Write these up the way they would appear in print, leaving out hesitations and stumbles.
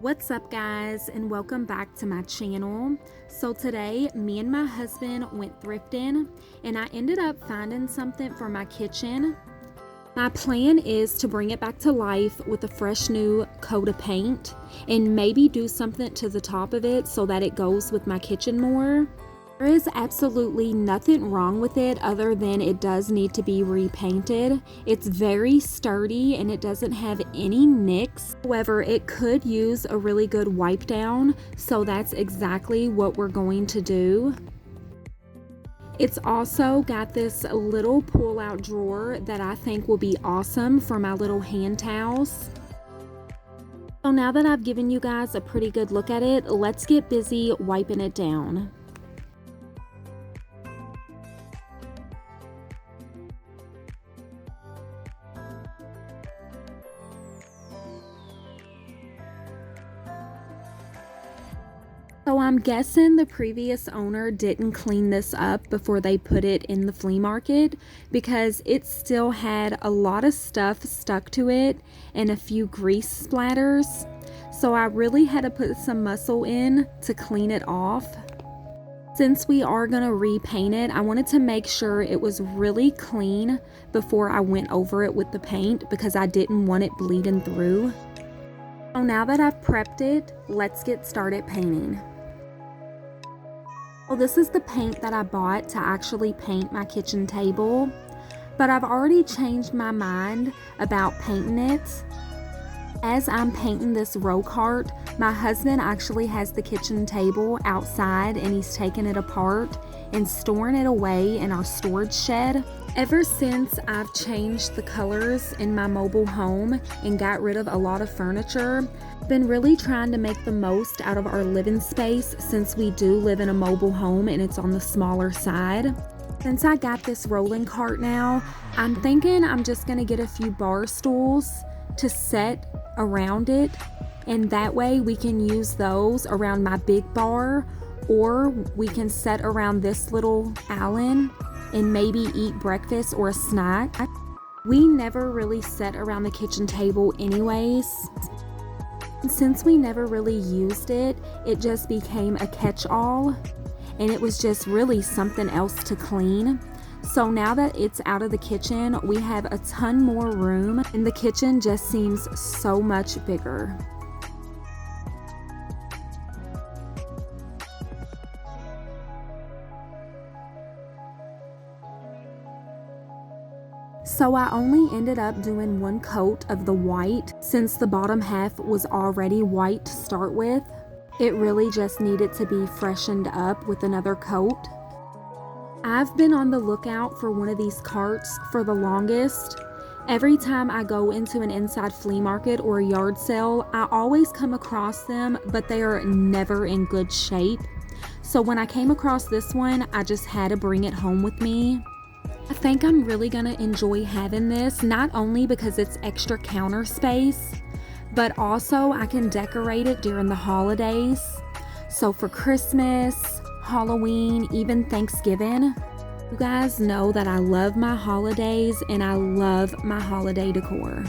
What's up guys, and welcome back to my channel. So today me and my husband went thrifting and I ended up finding something for my kitchen. My plan is to bring it back to life with a fresh new coat of paint and maybe do something to the top of it so that it goes with my kitchen more. There is absolutely nothing wrong with it other than it does need to be repainted. It's very sturdy and it doesn't have any nicks. However, it could use a really good wipe down, so that's exactly what we're going to do. It's also got this little pull-out drawer that I think will be awesome for my little hand towels. So now that I've given you guys a pretty good look at it, let's get busy wiping it down. So I'm guessing the previous owner didn't clean this up before they put it in the flea market because it still had a lot of stuff stuck to it and a few grease splatters. So I really had to put some muscle in to clean it off. Since we are going to repaint it, I wanted to make sure it was really clean before I went over it with the paint because I didn't want it bleeding through. So now that I've prepped it, let's get started painting. Well, this is the paint that I bought to actually paint my kitchen table, but I've already changed my mind about painting it. As I'm painting this row cart, my husband actually has the kitchen table outside and he's taking it apart and storing it away in our storage shed. Ever since I've changed the colors in my mobile home and got rid of a lot of furniture, I've been really trying to make the most out of our living space since we do live in a mobile home and it's on the smaller side. Since I got this rolling cart now, I'm thinking I'm just going to get a few bar stools to set around it, and that way we can use those around my big bar, or we can set around this little Allen and maybe eat breakfast or a snack. We never really sat around the kitchen table anyways. Since we never really used it, it just became a catch-all and it was just really something else to clean. So now that it's out of the kitchen, we have a ton more room and the kitchen just seems so much bigger. So I only ended up doing one coat of the white since the bottom half was already white to start with. It really just needed to be freshened up with another coat. I've been on the lookout for one of these carts for the longest. Every time I go into an inside flea market or a yard sale, I always come across them, but they are never in good shape. So when I came across this one, I just had to bring it home with me. I think I'm really gonna enjoy having this, not only because it's extra counter space, but also I can decorate it during the holidays. So for Christmas, Halloween, even Thanksgiving. You guys know that I love my holidays and I love my holiday decor.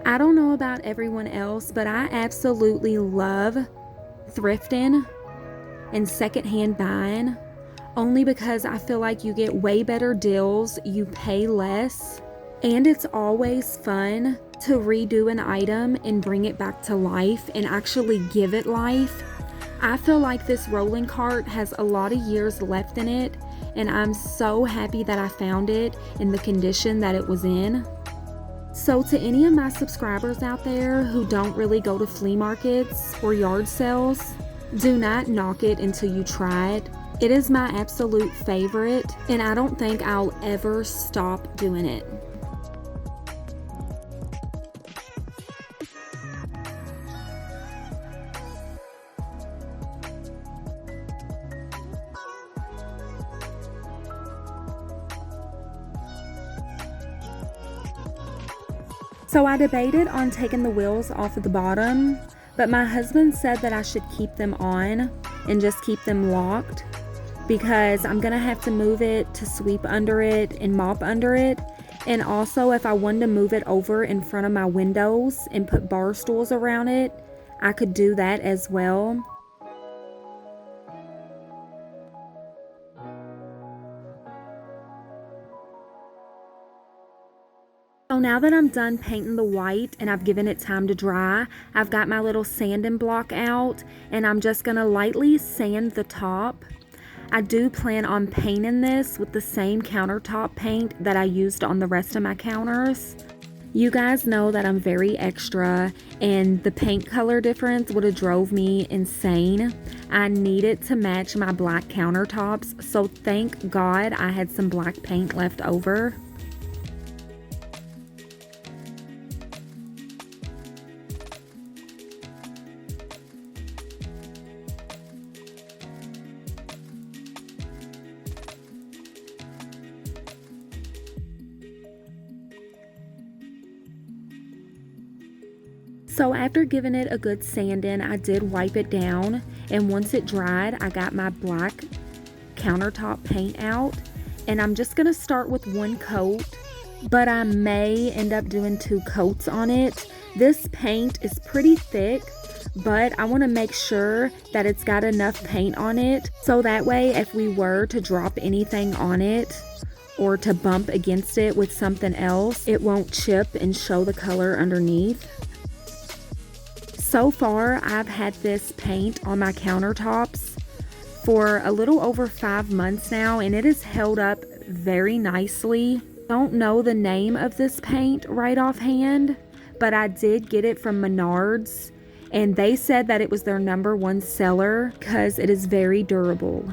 I don't know about everyone else, but I absolutely love thrifting and secondhand buying, only because I feel like you get way better deals, you pay less, and it's always fun to redo an item and bring it back to life and actually give it life. I feel like this rolling cart has a lot of years left in it, and I'm so happy that I found it in the condition that it was in. So to any of my subscribers out there who don't really go to flea markets or yard sales, do not knock it until you try it. It is my absolute favorite, and I don't think I'll ever stop doing it. So I debated on taking the wheels off of the bottom, but my husband said that I should keep them on and just keep them locked. because I'm gonna have to move it to sweep under it and mop under it. And also, if I wanted to move it over in front of my windows and put bar stools around it, I could do that as well. So now that I'm done painting the white and I've given it time to dry, I've got my little sanding block out and I'm just gonna lightly sand the top. I do plan on painting this with the same countertop paint that I used on the rest of my counters. You guys know that I'm very extra, and the paint color difference would have drove me insane. I needed to match my black countertops, so thank God I had some black paint left over. So after giving it a good sanding, I did wipe it down, and once it dried, I got my black countertop paint out, and I'm just gonna start with one coat, but I may end up doing 2 coats on it. This paint is pretty thick, but I want to make sure that it's got enough paint on it, so that way if we were to drop anything on it or to bump against it with something else, it won't chip and show the color underneath. So far, I've had this paint on my countertops for a little over 5 months now, and it has held up very nicely. Don't know the name of this paint right offhand, but I did get it from Menards, and they said that it was their #1 seller because it is very durable.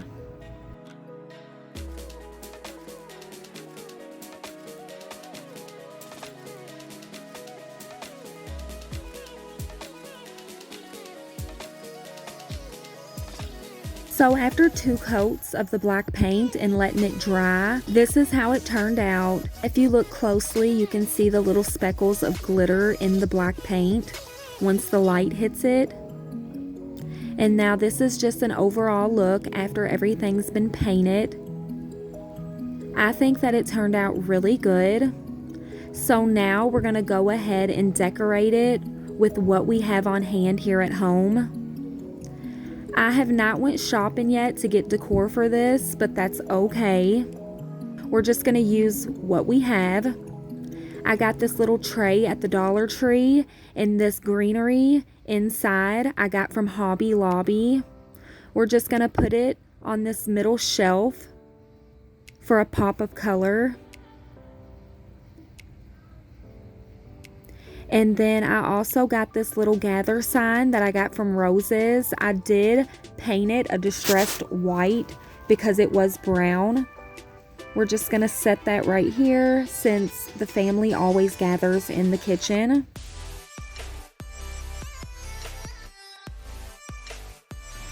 So after 2 coats of the black paint and letting it dry, this is how it turned out. If you look closely, you can see the little speckles of glitter in the black paint once the light hits it. And now this is just an overall look after everything's been painted. I think that it turned out really good. So now we're gonna go ahead and decorate it with what we have on hand here at home. I have not went shopping yet to get decor for this, but that's okay. We're just gonna use what we have. I got this little tray at the Dollar Tree, and this greenery inside I got from Hobby Lobby. We're just gonna put it on this middle shelf for a pop of color. And then I also got this little gather sign that I got from Roses. I did paint it a distressed white because it was brown. We're just gonna set that right here since the family always gathers in the kitchen.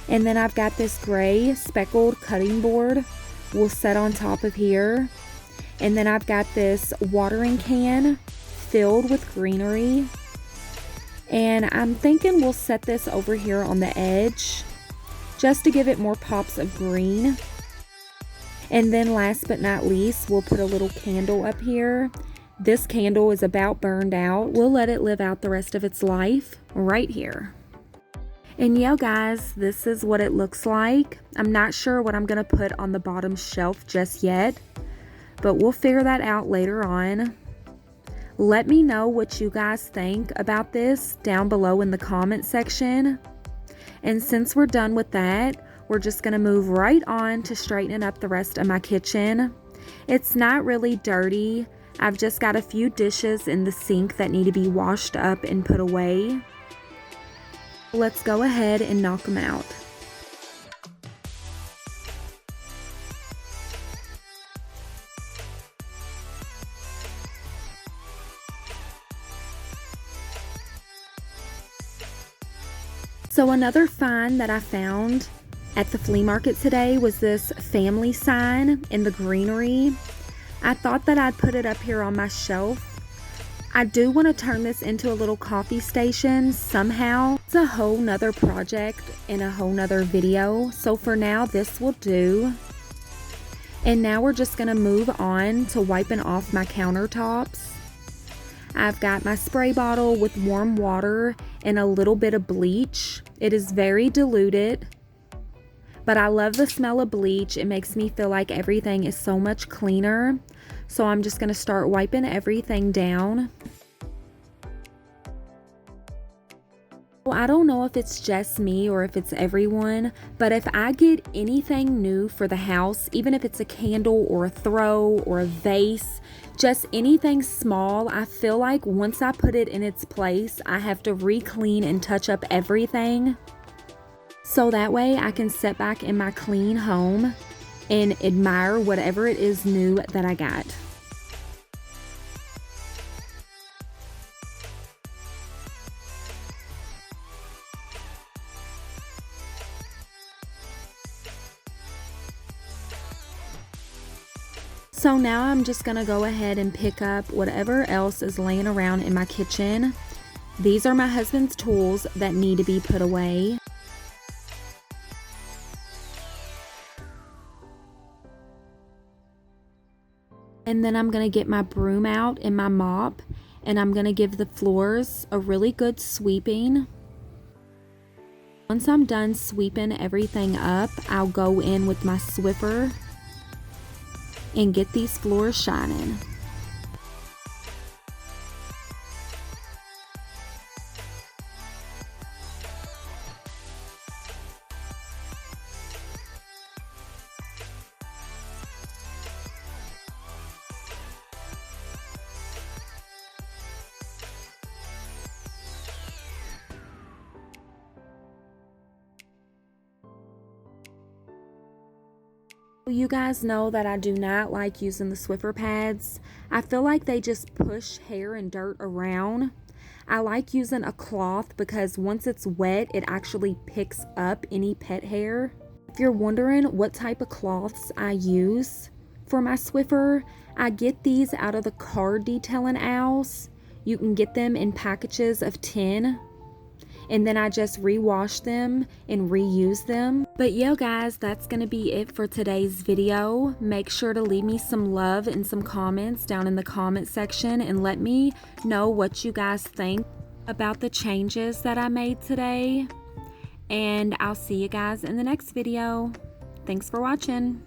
And then I've got this gray speckled cutting board we'll set on top of here. And then I've got this watering can filled with greenery, and I'm thinking we'll set this over here on the edge just to give it more pops of green. And then last but not least, we'll put a little candle up here. This candle is about burned out. We'll let it live out the rest of its life right here. And yeah, guys, this is what it looks like. I'm not sure what I'm gonna put on the bottom shelf just yet, but we'll figure that out later on. Let me know what you guys think about this down below in the comment section. And since we're done with that, we're just gonna move right on to straightening up the rest of my kitchen. It's not really dirty. I've just got a few dishes in the sink that need to be washed up and put away. Let's go ahead and knock them out. So another find that I found at the flea market today was this family sign in the greenery. I thought that I'd put it up here on my shelf. I do want to turn this into a little coffee station somehow. It's a whole nother project and a whole nother video. So for now, this will do. And now we're just gonna move on to wiping off my countertops. I've got my spray bottle with warm water and a little bit of bleach. It is very diluted, but I love the smell of bleach. It makes me feel like everything is so much cleaner. So I'm just gonna start wiping everything down. I don't know if it's just me or if it's everyone, but if I get anything new for the house, even if it's a candle or a throw or a vase, just anything small, I feel like once I put it in its place, I have to re-clean and touch up everything. So that way I can sit back in my clean home and admire whatever it is new that I got. So now I'm just gonna go ahead and pick up whatever else is laying around in my kitchen. These are my husband's tools that need to be put away. And then I'm gonna get my broom out and my mop, and I'm gonna give the floors a really good sweeping. Once I'm done sweeping everything up, I'll go in with my Swiffer and get these floors shining. You guys know that I do not like using the Swiffer pads. I feel like they just push hair and dirt around. I like using a cloth because once it's wet, it actually picks up any pet hair. If you're wondering what type of cloths I use for my Swiffer, I get these out of the car detailing aisles. You can get them in packages of 10. And then I just rewash them and reuse them. But yeah guys, that's gonna be it for today's video. Make sure to leave me some love and some comments down in the comment section and let me know what you guys think about the changes that I made today. And I'll see you guys in the next video. Thanks for watching.